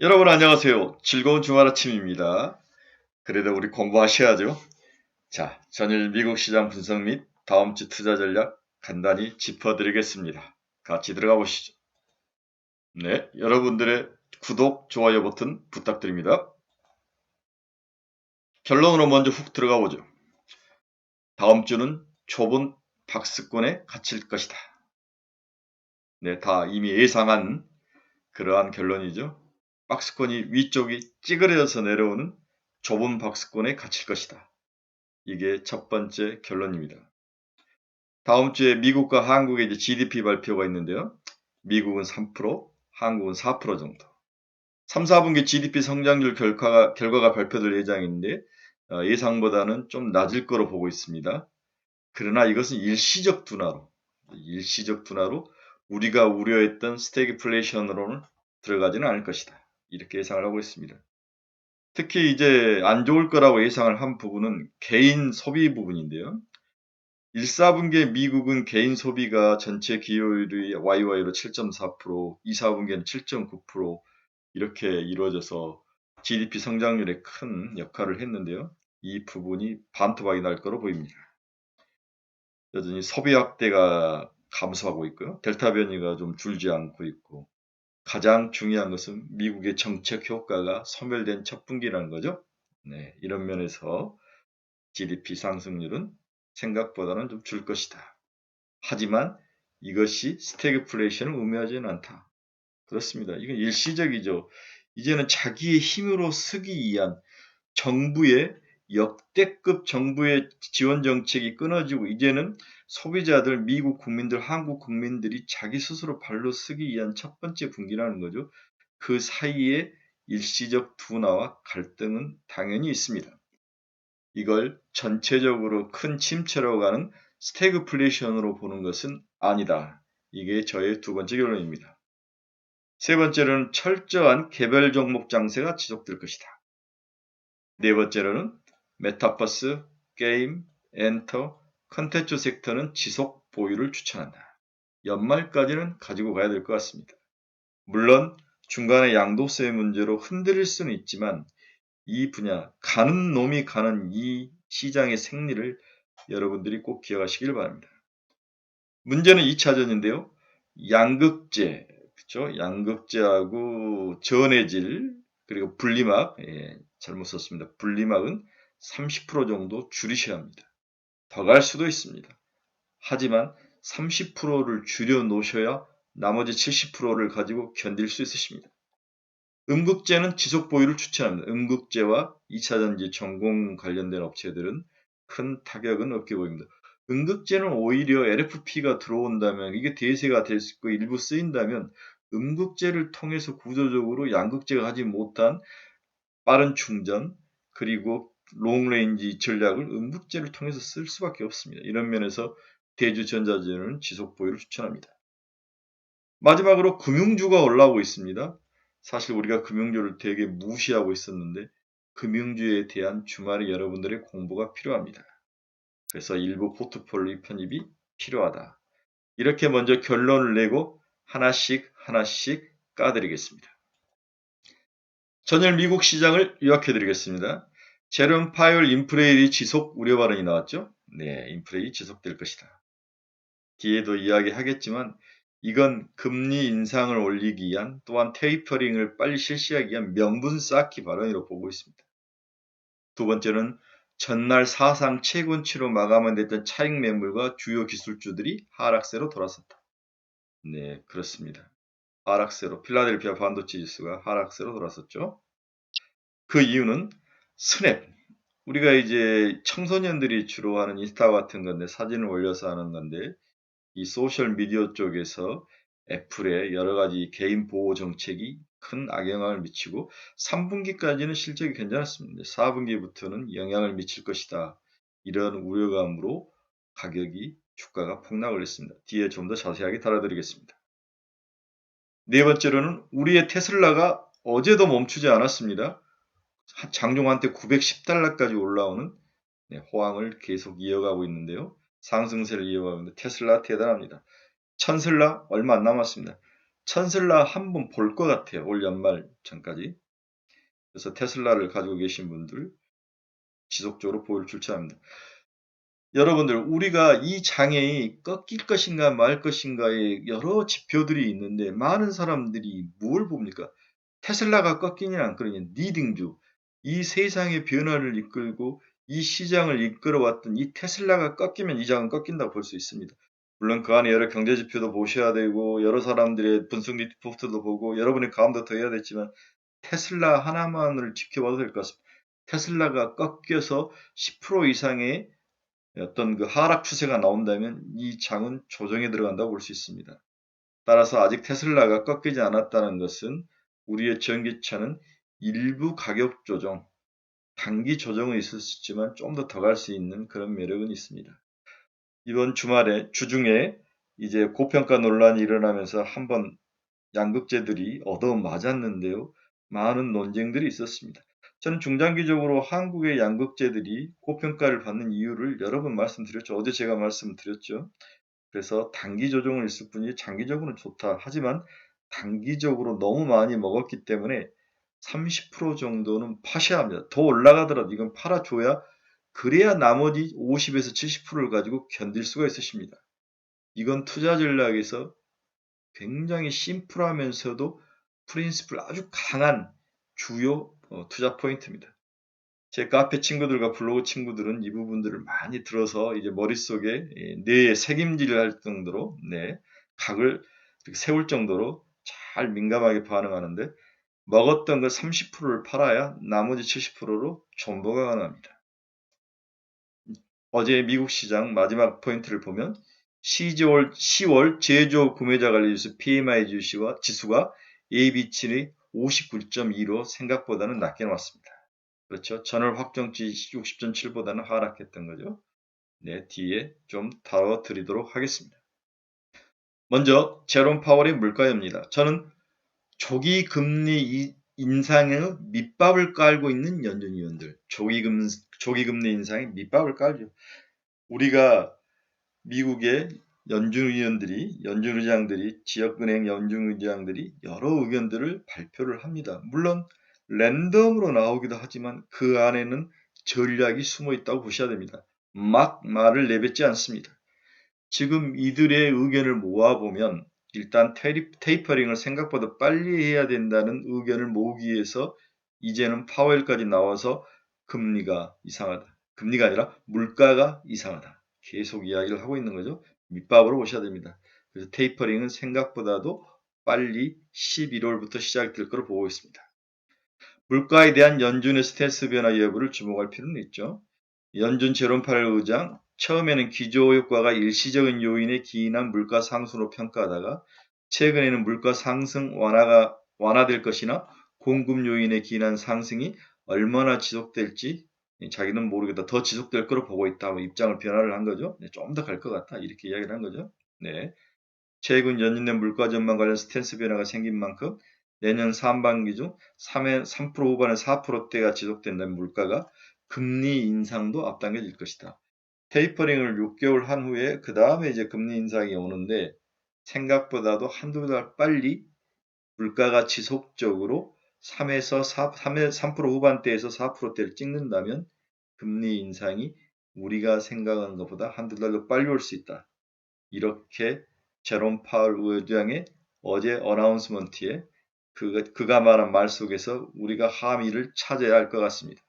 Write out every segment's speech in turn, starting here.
여러분 안녕하세요. 즐거운 주말 아침입니다. 그래도 우리 공부하셔야죠. 자, 전일 미국 시장 분석 및 다음 주 투자 전략 간단히 짚어드리겠습니다. 같이 들어가 보시죠. 네, 여러분들의 구독, 좋아요 버튼 부탁드립니다. 결론으로 먼저 훅 들어가 보죠. 다음 주는 좁은 박스권에 갇힐 것이다. 네, 다 이미 예상한 그러한 결론이죠. 박스권이 위쪽이 찌그러져서 내려오는 좁은 박스권에 갇힐 것이다. 이게 첫 번째 결론입니다. 다음 주에 미국과 한국의 이제 GDP 발표가 있는데요. 미국은 3%, 한국은 4% 정도. 3, 4분기 GDP 성장률 결과가 발표될 예정인데 예상보다는 좀 낮을 거로 보고 있습니다. 그러나 이것은 일시적 둔화로 우리가 우려했던 스태그플레이션으로는 들어가지는 않을 것이다. 이렇게 예상을 하고 있습니다. 특히 이제 안 좋을 거라고 예상을 한 부분은 개인 소비 부분인데요. 1, 4분기에 미국은 개인 소비가 전체 기여율이 YY로 7.4%, 2, 4분기에는 7.9% 이렇게 이루어져서 GDP 성장률에 큰 역할을 했는데요. 이 부분이 반토막이 날 거로 보입니다. 여전히 소비 확대가 감소하고 있고요. 델타 변이가 좀 줄지 않고 있고 가장 중요한 것은 미국의 정책 효과가 소멸된 첫 분기라는 거죠. 네, 이런 면에서 GDP 상승률은 생각보다는 좀 줄 것이다. 하지만 이것이 스태그플레이션을 의미하지는 않다. 그렇습니다. 이건 일시적이죠. 이제는 자기의 힘으로 쓰기 위한 정부의 역대급 정부의 지원 정책이 끊어지고 이제는 소비자들, 미국 국민들, 한국 국민들이 자기 스스로 발로 쓰기 위한 첫 번째 분기라는 거죠. 그 사이에 일시적 둔화와 갈등은 당연히 있습니다. 이걸 전체적으로 큰 침체로 가는 스태그플레이션으로 보는 것은 아니다. 이게 저의 두 번째 결론입니다. 세 번째로는 철저한 개별 종목 장세가 지속될 것이다. 네 번째로는 메타버스, 게임, 엔터, 컨텐츠 섹터는 지속 보유를 추천한다. 연말까지는 가지고 가야 될 것 같습니다. 물론 중간에 양도세 문제로 흔들릴 수는 있지만 이 분야, 가는 놈이 가는 이 시장의 생리를 여러분들이 꼭 기억하시길 바랍니다. 문제는 2차전인데요. 양극재, 그쵸? 양극재하고 전해질, 그리고 분리막, 잘못 썼습니다. 분리막은 30% 정도 줄이셔야 합니다. 더 갈 수도 있습니다. 하지만 30%를 줄여 놓으셔야 나머지 70%를 가지고 견딜 수 있으십니다. 음극재는 지속 보유를 추천합니다. 음극재와 2차전지 전공 관련된 업체들은 큰 타격은 없게 보입니다. 음극재는 오히려 LFP가 들어온다면 이게 대세가 될 수 있고 일부 쓰인다면 음극재를 통해서 구조적으로 양극재가 하지 못한 빠른 충전 그리고 롱레인지 전략을 음극재를 통해서 쓸 수밖에 없습니다. 이런 면에서 대주전자재는 지속 보유를 추천합니다. 마지막으로 금융주가 올라오고 있습니다. 사실 우리가 금융주를 되게 무시하고 있었는데 금융주에 대한 주말에 여러분들의 공부가 필요합니다. 그래서 일부 포트폴리오 편입이 필요하다. 이렇게 먼저 결론을 내고 하나씩 까드리겠습니다. 전일 미국 시장을 요약해 드리겠습니다. 제롬 파월 인플레일이 지속 우려 발언이 나왔죠. 네, 인플레이 지속될 것이다. 뒤에도 이야기하겠지만 이건 금리 인상을 올리기 위한 또한 테이퍼링을 빨리 실시하기 위한 명분 쌓기 발언으로 보고 있습니다. 두 번째는 전날 사상 최고치로 마감한 됐던 차익 매물과 주요 기술주들이 하락세로 돌아섰다. 네, 그렇습니다. 하락세로 필라델피아 반도체 지수가 하락세로 돌아섰죠. 그 이유는 스냅. 우리가 이제 청소년들이 주로 하는 인스타 같은 건데 사진을 올려서 하는 건데 이 소셜 미디어 쪽에서 애플의 여러 가지 개인 보호 정책이 큰 악영향을 미치고 3분기까지는 실적이 괜찮았습니다. 4분기부터는 영향을 미칠 것이다. 이런 우려감으로 가격이 주가가 폭락을 했습니다. 뒤에 좀 더 자세하게 달아드리겠습니다. 네 번째로는 우리의 테슬라가 어제도 멈추지 않았습니다. 장중 한때 910달러까지 올라오는 호황을 계속 이어가고 있는데요. 상승세를 이어가고 있는데 테슬라 대단합니다. 천슬라 얼마 안 남았습니다. 테슬라 한번 볼 것 같아요. 올 연말 전까지. 그래서 테슬라를 가지고 계신 분들 지속적으로 보유를 추천합니다. 여러분들 우리가 이 장애이 꺾일 것인가 말 것인가에 여러 지표들이 있는데 많은 사람들이 뭘 봅니까? 테슬라가 꺾이냐 안 꺾이냐 리딩주 이 세상의 변화를 이끌고 이 시장을 이끌어왔던 이 테슬라가 꺾이면 이 장은 꺾인다고 볼 수 있습니다. 물론 그 안에 여러 경제 지표도 보셔야 되고 여러 사람들의 분석 리포트도 보고 여러분의 감도 더 해야 되지만 테슬라 하나만을 지켜봐도 될 것 같습니다. 테슬라가 꺾여서 10% 이상의 어떤 그 하락 추세가 나온다면 이 장은 조정에 들어간다고 볼 수 있습니다. 따라서 아직 테슬라가 꺾이지 않았다는 것은 우리의 전기차는 일부 가격 조정, 단기 조정은 있을 수 있지만 좀 더 갈 수 있는 그런 매력은 있습니다. 이번 주말에 주중에 이제 고평가 논란이 일어나면서 한번 양극재들이 얻어맞았는데요. 많은 논쟁들이 있었습니다. 저는 중장기적으로 한국의 양극재들이 고평가를 받는 이유를 여러 번 말씀드렸죠. 어제 제가 말씀드렸죠. 그래서 단기 조정은 있을 뿐이지 장기적으로는 좋다. 하지만 단기적으로 너무 많이 먹었기 때문에 30% 정도는 파셔야 합니다. 더 올라가더라도 이건 팔아줘야 그래야 나머지 50에서 70%를 가지고 견딜 수가 있으십니다. 이건 투자 전략에서 굉장히 심플하면서도 프린시플 아주 강한 주요 투자 포인트입니다. 제 카페 친구들과 블로그 친구들은 이 부분들을 많이 들어서 이제 머릿속에 뇌에 새김질을 할 정도로 각을 세울 정도로 잘 민감하게 반응하는데 먹었던 그 30%를 팔아야 나머지 70%로 존버가 가능합니다. 어제 미국 시장 마지막 포인트를 보면 10월 제조 구매자 관리지수 PMI 지수가 예비치의 59.2로 생각보다는 낮게 나왔습니다. 그렇죠. 전월 확정치 60.7보다는 하락했던 거죠. 뒤에 좀 다뤄드리도록 하겠습니다. 먼저 제롬 파월의 물가입니다. 저는 조기 금리 인상의 밑밥을 깔고 있는 연준위원들, 조기 금리 인상의 밑밥을 깔죠. 우리가 미국의 연준의장들이 지역은행 연준의장들이 여러 의견들을 발표를 합니다. 물론 랜덤으로 나오기도 하지만 그 안에는 전략이 숨어 있다고 보셔야 됩니다. 막 말을 내뱉지 않습니다. 지금 이들의 의견을 모아보면 일단 테이퍼링을 생각보다 빨리 해야 된다는 의견을 모으기 위해서 이제는 파웰까지 나와서 금리가 이상하다. 금리가 아니라 물가가 이상하다. 계속 이야기를 하고 있는 거죠. 밑밥으로 보셔야 됩니다. 그래서 테이퍼링은 생각보다도 빨리 11월부터 시작될 것으로 보고 있습니다. 물가에 대한 연준의 스탠스 변화 여부를 주목할 필요는 있죠. 연준 제롬 파웰 의장 처음에는 기저 효과가 일시적인 요인에 기인한 물가 상승으로 평가하다가 최근에는 물가 상승 완화될 것이나 공급 요인에 기인한 상승이 얼마나 지속될지 자기는 모르겠다. 더 지속될 거로 보고 있다. 입장을 변화를 한 거죠. 좀 더 갈 것 같다. 이렇게 이야기를 한 거죠. 최근 연준의 물가 전망 관련 스탠스 변화가 생긴 만큼 내년 상반기 중 3% 후반에 4%대가 지속된다면 물가가 금리 인상도 앞당겨질 것이다. 테이퍼링을 6개월 한 후에 그 다음에 이제 금리 인상이 오는데 생각보다도 한두 달 빨리 물가가 지속적으로 3% 후반대에서 4%대를 찍는다면 금리 인상이 우리가 생각하는 것보다 한두 달 더 빨리 올 수 있다. 이렇게 제롬 파월 의장의 어제 어나운스먼트에 그가 말한 말 속에서 우리가 함의를 찾아야 할 것 같습니다.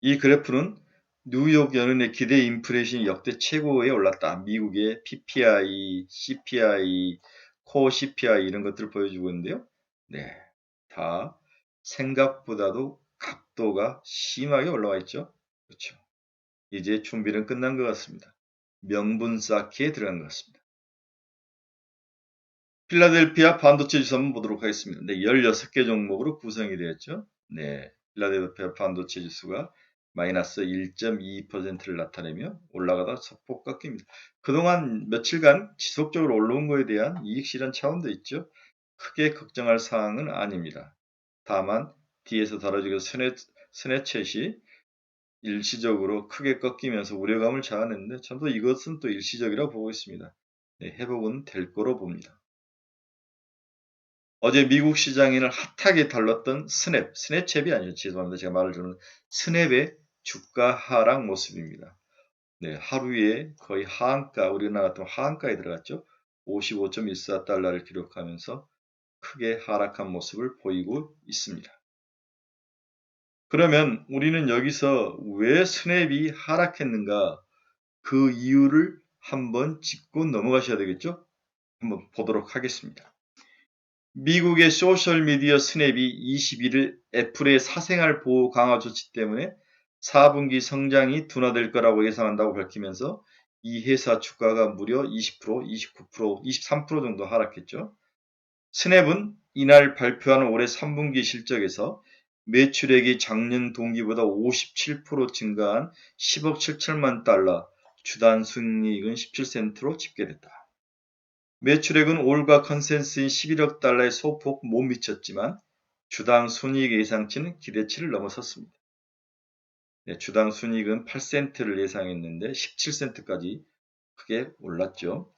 이 그래프는 뉴욕 연은의 기대 인플레이션이 역대 최고에 올랐다. 미국의 PPI, CPI, 코어 CPI 이런 것들을 보여주고 있는데요. 다 생각보다도 각도가 심하게 올라와 있죠. 그렇죠. 이제 준비는 끝난 것 같습니다. 명분 쌓기에 들어간 것 같습니다. 필라델피아 반도체 지수 한번 보도록 하겠습니다. 16개 종목으로 구성이 되었죠. 필라델피아 반도체 지수가 마이너스 1.22%를 나타내며 올라가다 소폭 꺾입니다. 그동안 며칠간 지속적으로 올라온 것에 대한 이익 실현 차원도 있죠. 크게 걱정할 사항은 아닙니다. 다만 뒤에서 다뤄지는 스네챗이 일시적으로 크게 꺾이면서 우려감을 자아냈는데 저도 이것은 또 일시적이라고 보고 있습니다. 회복은 될 거로 봅니다. 어제 미국 시장에는 핫하게 달랐던 스냅챗이 아니죠. 죄송합니다. 제가 말을 잘못. 스냅의 주가 하락 모습입니다. 하루에 거의 하한가, 우리나라 같은 하한가에 들어갔죠. 55.14달러를 기록하면서 크게 하락한 모습을 보이고 있습니다. 그러면 우리는 여기서 왜 스냅이 하락했는가, 그 이유를 한번 짚고 넘어가셔야 되겠죠? 한번 보도록 하겠습니다. 미국의 소셜미디어 스냅이 21일 애플의 사생활 보호 강화 조치 때문에 4분기 성장이 둔화될 거라고 예상한다고 밝히면서 이 회사 주가가 무려 20%, 29%, 23% 정도 하락했죠. 스냅은 이날 발표한 올해 3분기 실적에서 매출액이 작년 동기보다 57% 증가한 10억 7천만 달러, 주단 순이익은 17센트로 집계됐다. 매출액은 올가 컨센서스인 11억 달러의 소폭 못 미쳤지만 주당 순이익 예상치는 기대치를 넘어섰습니다. 주당 순이익은 8센트를 예상했는데 17센트까지 크게 올랐죠.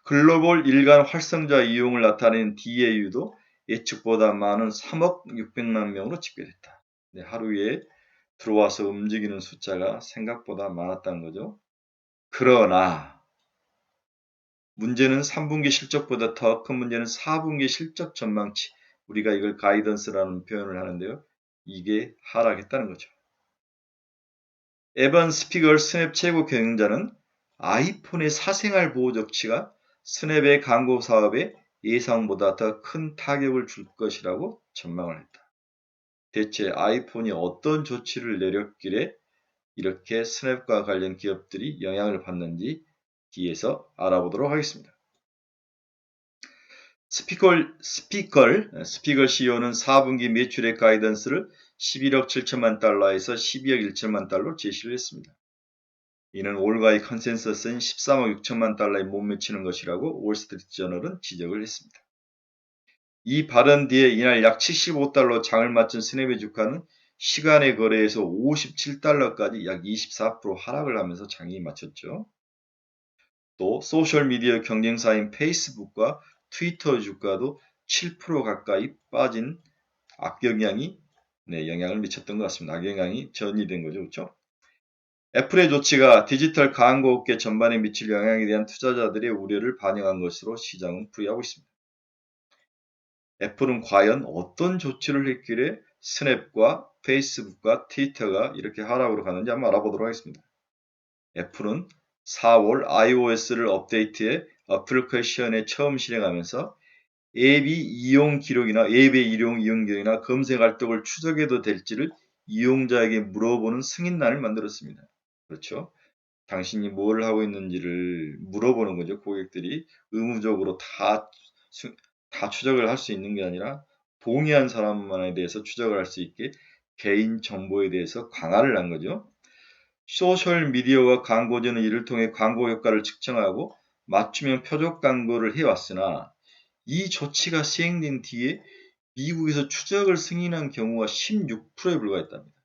글로벌 일간 활성화 이용을 나타낸 DAU도 예측보다 많은 3억 600만 명으로 집계됐다. 하루에 들어와서 움직이는 숫자가 생각보다 많았다는 거죠. 그러나 문제는 3분기 실적보다 더 큰 문제는 4분기 실적 전망치, 우리가 이걸 가이던스라는 표현을 하는데요. 이게 하락했다는 거죠. 에반 스피걸 스냅 최고 경영자는 아이폰의 사생활 보호 조치가 스냅의 광고 사업에 예상보다 더 큰 타격을 줄 것이라고 전망을 했다. 대체 아이폰이 어떤 조치를 내렸길래 이렇게 스냅과 관련 기업들이 영향을 받는지 뒤에서 알아보도록 하겠습니다. 스피걸 CEO는 4분기 매출액 가이던스를 11억 7천만 달러에서 12억 1천만 달러로 제시를 했습니다. 이는 올가의 컨센서스인 13억 6천만 달러에 못 미치는 것이라고 월스트리트저널은 지적을 했습니다. 이 발언 뒤에 이날 약 75달러 장을 마친 스냅의 주가는 시간의 거래에서 57달러까지 약 24% 하락을 하면서 장이 마쳤죠. 또 소셜미디어 경쟁사인 페이스북과 트위터 주가도 7% 가까이 빠진 악영향이 영향을 미쳤던 것 같습니다. 악영향이 전이된 거죠. 그렇죠? 애플의 조치가 디지털 광고 업계 전반에 미칠 영향에 대한 투자자들의 우려를 반영한 것으로 시장은 풀이하고 있습니다. 애플은 과연 어떤 조치를 했길래 스냅과 페이스북과 트위터가 이렇게 하락으로 가는지 한번 알아보도록 하겠습니다. 애플은 4월 iOS를 업데이트해 어플리케이션에 처음 실행하면서 앱의 이용 기록이나 검색 활동을 추적해도 될지를 이용자에게 물어보는 승인란을 만들었습니다. 그렇죠? 당신이 뭘 하고 있는지를 물어보는 거죠. 고객들이 의무적으로 다 추적을 할 수 있는 게 아니라 동의한 사람만에 대해서 추적을 할 수 있게 개인 정보에 대해서 강화를 한 거죠. 소셜미디어와 광고주는 이를 통해 광고 효과를 측정하고 맞춤형 표적 광고를 해왔으나 이 조치가 시행된 뒤에 미국에서 추적을 승인한 경우가 16%에 불과했답니다.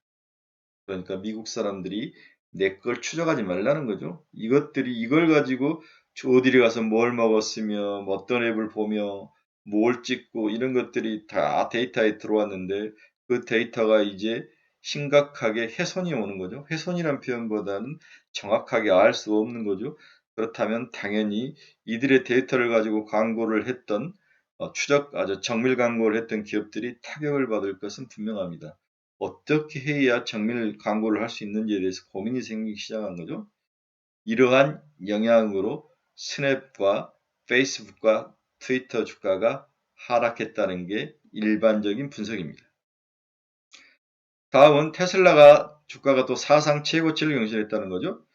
그러니까 미국 사람들이 내 걸 추적하지 말라는 거죠. 이걸 가지고 어디를 가서 뭘 먹었으며 어떤 앱을 보며 뭘 찍고 이런 것들이 다 데이터에 들어왔는데 그 데이터가 이제 심각하게 훼손이 오는 거죠. 훼손이란 표현보다는 정확하게 알 수 없는 거죠. 그렇다면 당연히 이들의 데이터를 가지고 광고를 했던 아주 정밀 광고를 했던 기업들이 타격을 받을 것은 분명합니다. 어떻게 해야 정밀 광고를 할 수 있는지에 대해서 고민이 생기기 시작한 거죠. 이러한 영향으로 스냅과 페이스북과 트위터 주가가 하락했다는 게 일반적인 분석입니다. 다음은 테슬라가 주가가 또 사상 최고치를 경신했다는 거죠.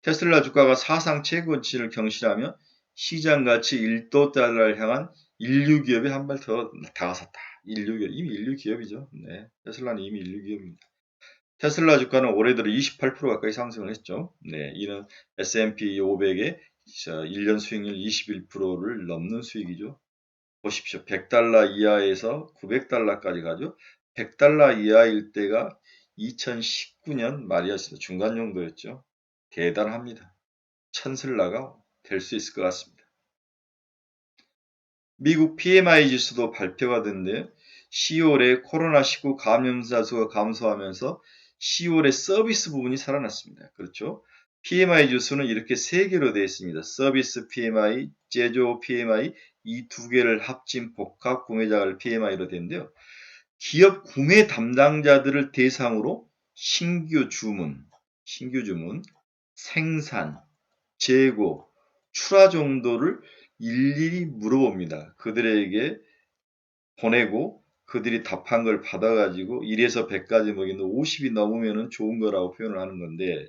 테슬라 주가가 사상 최고치를 경신하며 시장 가치 1조 달러를 향한 인류 기업이 한 발 더 다가섰다. 이미 인류 기업이죠. 테슬라는 이미 인류 기업입니다. 테슬라 주가는 올해 들어 28% 가까이 상승을 했죠. 이는 S&P 500의 1년 수익률 21%를 넘는 수익이죠. 보십시오. 100달러 이하에서 900달러까지 가죠. 100달러 이하일 때가 2019년 말이었습니다. 중간 정도였죠. 대단합니다. 천슬라가 될 수 있을 것 같습니다. 미국 PMI 지수도 발표가 됐는데 10월에 코로나19 감염자 수가 감소하면서 10월에 서비스 부분이 살아났습니다. 그렇죠? PMI 지수는 이렇게 세 개로 되어 있습니다. 서비스 PMI, 제조 PMI 이 두 개를 합친 복합 구매자를 PMI로 되는데요. 기업 구매 담당자들을 대상으로 신규 주문, 생산, 재고, 출하 정도를 일일이 물어봅니다. 그들에게 보내고 그들이 답한 걸 받아가지고 1에서 100까지 먹이는 50이 넘으면 좋은 거라고 표현을 하는 건데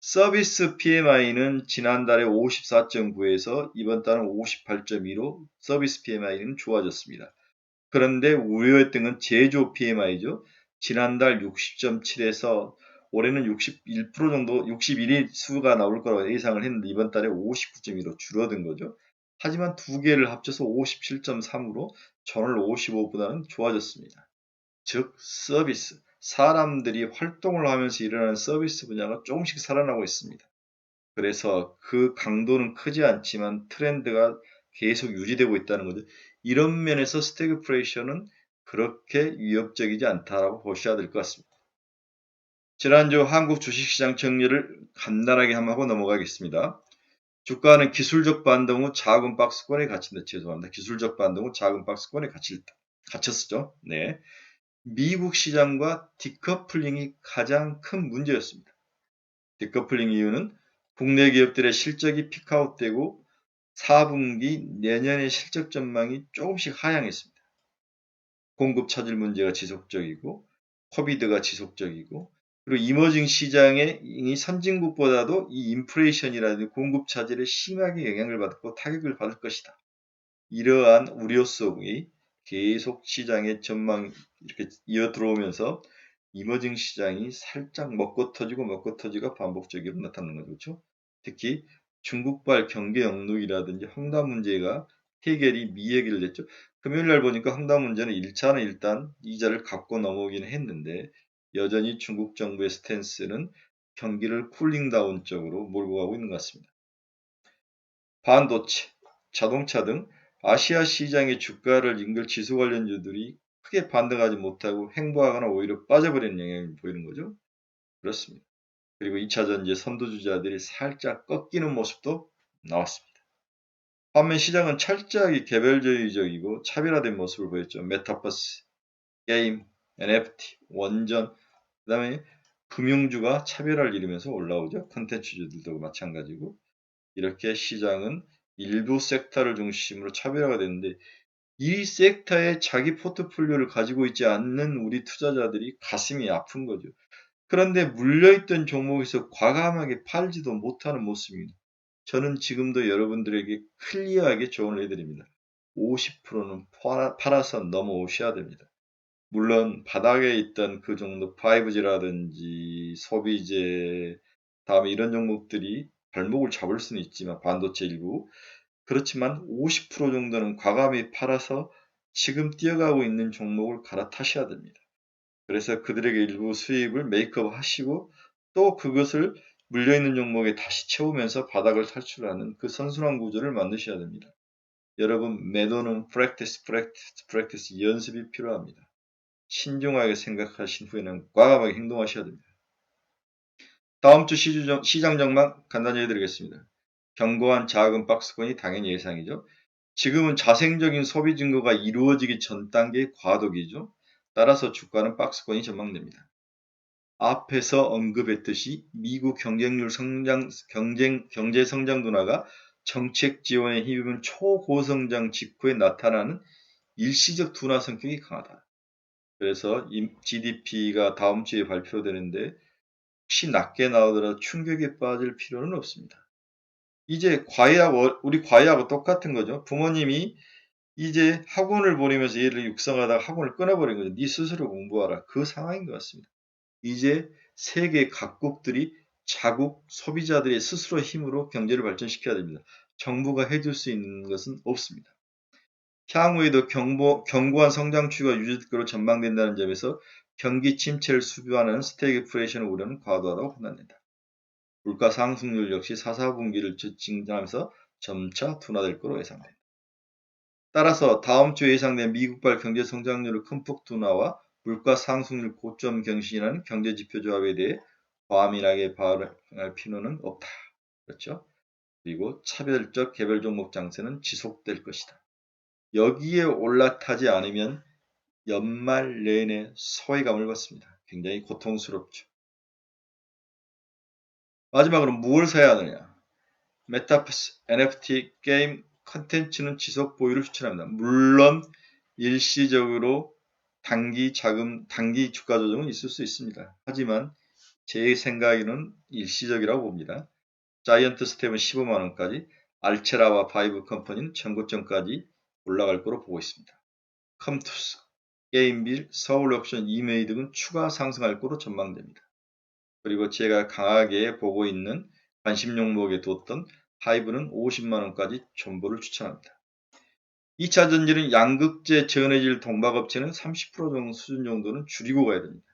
서비스 PMI는 지난달에 54.9에서 이번 달은 58.2로 서비스 PMI는 좋아졌습니다. 그런데 우려했던 건 제조 PMI죠. 지난달 60.7에서 올해는 61% 정도, 61일 수가 나올 거라고 예상을 했는데 이번 달에 59.2로 줄어든 거죠. 하지만 두 개를 합쳐서 57.3으로 전월 55보다는 좋아졌습니다. 즉 서비스, 사람들이 활동을 하면서 일어나는 서비스 분야가 조금씩 살아나고 있습니다. 그래서 그 강도는 크지 않지만 트렌드가 계속 유지되고 있다는 거죠. 이런 면에서 스태그플레이션은 그렇게 위협적이지 않다라고 보셔야 될 것 같습니다. 지난주 한국 주식시장 정리를 간단하게 한번 하고 넘어가겠습니다. 주가는 기술적 반등 후 작은 박스권에 갇힌다. 죄송합니다. 기술적 반등 후 작은 박스권에 갇혔죠. 네. 미국 시장과 디커플링이 가장 큰 문제였습니다. 디커플링 이유는 국내 기업들의 실적이 피크아웃되고 4분기 내년의 실적 전망이 조금씩 하향했습니다. 공급 차질 문제가 지속적이고 코비드가 지속적이고 그리고 이머징 시장의 선진국보다도 이 인플레이션이라든지 공급 차질에 심하게 영향을 받고 타격을 받을 것이다. 이러한 우려 속이 계속 시장의 전망이 이렇게 이어 들어오면서 이머징 시장이 살짝 먹고 터지고 반복적으로 나타나는 거죠. 그렇죠? 특히 중국발 경계 영록이라든지 헝다 문제가 해결이 미해결됐죠. 금요일 날 보니까 헝다 문제는 1차는 일단 이자를 갚고 넘어오기는 했는데 여전히 중국 정부의 스탠스는 경기를 쿨링다운 쪽으로 몰고 가고 있는 것 같습니다. 반도체, 자동차 등 아시아 시장의 주가를 인글 지수 관련주들이 크게 반등하지 못하고 횡보하거나 오히려 빠져버리는 영향을 보이는 거죠. 그렇습니다. 그리고 2차 전지 선두주자들이 살짝 꺾이는 모습도 나왔습니다. 반면 시장은 철저하게 개별주의적이고 차별화된 모습을 보였죠. 메타버스, 게임, NFT, 원전, 그 다음에 금융주가 차별화를 이루면서 올라오죠. 컨텐츠주들도 마찬가지고 이렇게 시장은 일부 섹터를 중심으로 차별화가 되는데 이 섹터에 자기 포트폴리오를 가지고 있지 않는 우리 투자자들이 가슴이 아픈 거죠. 그런데 물려있던 종목에서 과감하게 팔지도 못하는 모습입니다. 저는 지금도 여러분들에게 클리어하게 조언을 해드립니다. 50%는 팔아서 넘어오셔야 됩니다. 물론 바닥에 있던 그 정도 5G라든지 소비재, 다음에 이런 종목들이 발목을 잡을 수는 있지만 반도체 일부 그렇지만 50% 정도는 과감히 팔아서 지금 뛰어가고 있는 종목을 갈아타셔야 됩니다. 그래서 그들에게 일부 수입을 메이크업 하시고 또 그것을 물려있는 종목에 다시 채우면서 바닥을 탈출하는 그 선순환 구조를 만드셔야 됩니다. 여러분 매도는 프랙티스 연습이 필요합니다. 신중하게 생각하신 후에는 과감하게 행동하셔야 됩니다. 다음 주 시장 전망 간단히 해드리겠습니다. 견고한 작은 박스권이 당연히 예상이죠. 지금은 자생적인 소비 증거가 이루어지기 전 단계의 과도기죠. 따라서 주가는 박스권이 전망됩니다. 앞에서 언급했듯이 미국 경제 성장 둔화가 정책 지원에 힘입은 초고성장 직후에 나타나는 일시적 둔화 성격이 강하다. 그래서 GDP가 다음 주에 발표되는데 혹시 낮게 나오더라도 충격에 빠질 필요는 없습니다. 이제 우리 과외하고 똑같은 거죠. 부모님이 이제 학원을 보내면서 얘를 육성하다가 학원을 끊어버린 거죠. 네 스스로 공부하라. 그 상황인 것 같습니다. 이제 세계 각국들이 자국 소비자들의 스스로 힘으로 경제를 발전시켜야 됩니다. 정부가 해줄 수 있는 것은 없습니다. 향후에도 견고한 성장 추이가 유지될 것으로 전망된다는 점에서 경기 침체를 수비하는 스태그플레이션 우려는 과도하다고 판단된다. 물가 상승률 역시 4, 4분기를 직전하면서 점차 둔화될 것으로 예상됩니다. 따라서 다음 주에 예상된 미국발 경제 성장률의 큰 폭 둔화와 물가 상승률 고점 경신이라는 경제 지표 조합에 대해 과민하게 반응할 필요는 없다. 그렇죠? 그리고 차별적 개별 종목 장세는 지속될 것이다. 여기에 올라타지 않으면 연말 내내 소외감을 받습니다. 굉장히 고통스럽죠. 마지막으로 무엇을 사야 하느냐? 메타버스, NFT, 게임, 컨텐츠는 지속 보유를 추천합니다. 물론 일시적으로 단기 주가 조정은 있을 수 있습니다. 하지만 제 생각에는 일시적이라고 봅니다. 자이언트 스텝은 15만원까지, 알체라와 바이브 컴퍼니는 전고점까지 올라갈 거로 보고 있습니다. 컴투스, 게임빌, 서울옥션, 이메이 등은 추가 상승할 거로 전망됩니다. 그리고 제가 강하게 보고 있는 관심 종목에 뒀던 하이브는 50만원까지 존버를 추천합니다. 2차 전지는 양극재 전해질 동박업체는 30% 정도 수준 정도는 줄이고 가야 됩니다.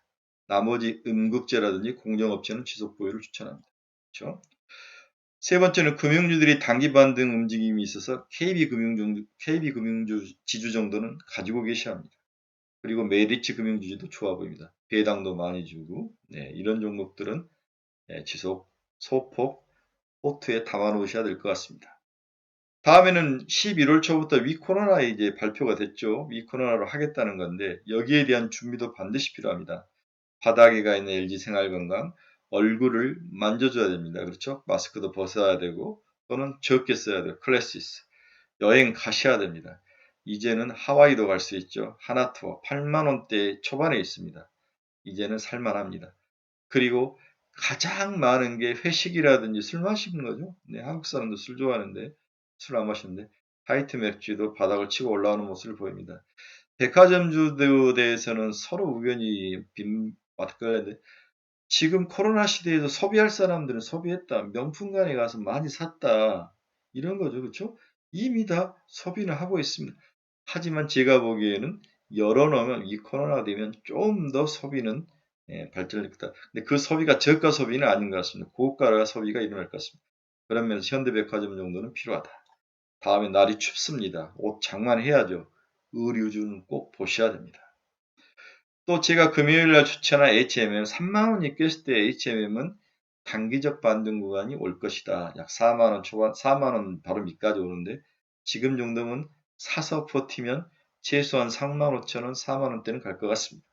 나머지 음극재라든지 공정업체는 지속 보유를 추천합니다. 그렇죠? 세 번째는 금융주들이 단기 반등 움직임이 있어서 KB금융주 지주 정도는 가지고 계셔야 합니다. 그리고 메리츠 금융주도 좋아 보입니다. 배당도 많이 주고, 이런 종목들은 지속 소폭 포트에 담아 놓으셔야 될 것 같습니다. 다음에는 11월 초부터 위코로나 이제 발표가 됐죠. 위코로나로 하겠다는 건데 여기에 대한 준비도 반드시 필요합니다. 바닥에 가 있는 LG 생활건강 얼굴을 만져줘야 됩니다. 그렇죠? 마스크도 벗어야 되고 또는 적게 써야 돼요. 클래시스. 여행 가셔야 됩니다. 이제는 하와이도 갈 수 있죠. 하나투어 8만원대 초반에 있습니다. 이제는 살만합니다. 그리고 가장 많은 게 회식이라든지 술 마시는 거죠. 네, 한국 사람도 술 좋아하는데 술 안 마시는데 화이트 맥주도 바닥을 치고 올라오는 모습을 보입니다. 백화점주에 대해서는 서로 의견이 맞걸렸는데 지금 코로나 시대에도 소비할 사람들은 소비했다. 명품관에 가서 많이 샀다. 이런 거죠. 그렇죠? 이미 다 소비는 하고 있습니다. 하지만 제가 보기에는 열어놓으면 이 코로나가 되면 좀 더 소비는 발전할 거다. 근데 그 소비가 저가 소비는 아닌 것 같습니다. 고가 소비가 일어날 것 같습니다. 그런 면에서 현대백화점 정도는 필요하다. 다음에 날이 춥습니다. 옷 장만해야죠. 의류주는 꼭 보셔야 됩니다. 또 제가 금요일날 추천한 HMM 3만원이 깼을 때 HMM은 단기적 반등 구간이 올 것이다. 약 4만원 초반, 4만원 바로 밑까지 오는데 지금 정도면 사서 버티면 최소한 35,000원, 4만원대는 갈 것 같습니다.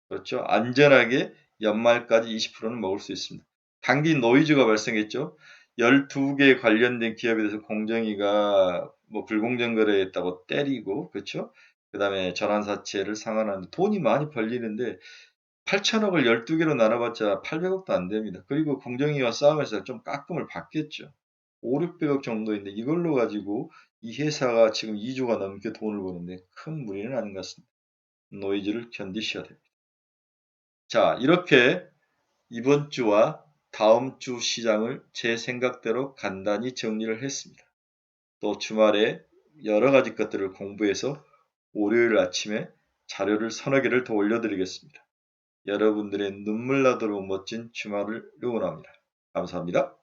그렇죠? 안전하게 연말까지 20%는 먹을 수 있습니다. 단기 노이즈가 발생했죠. 12개 관련된 기업에 대해서 공정위가 뭐 불공정 거래했다고 때리고, 그렇죠? 그 다음에 전환사채를 상환하는데 돈이 많이 벌리는데 8천억을 12개로 나눠봤자 800억도 안 됩니다. 그리고 공정위와 싸움에서 좀 깎음을 받겠죠. 5, 600억 정도인데 이걸로 가지고 이 회사가 지금 2조가 넘게 돈을 버는데 큰 무리는 아닌 것 같습니다. 노이즈를 견디셔야 됩니다. 자, 이렇게 이번 주와 다음 주 시장을 제 생각대로 간단히 정리를 했습니다. 또 주말에 여러 가지 것들을 공부해서 월요일 아침에 자료를 서너 개를 더 올려드리겠습니다. 여러분들의 눈물 나도록 멋진 주말을 응원합니다. 감사합니다.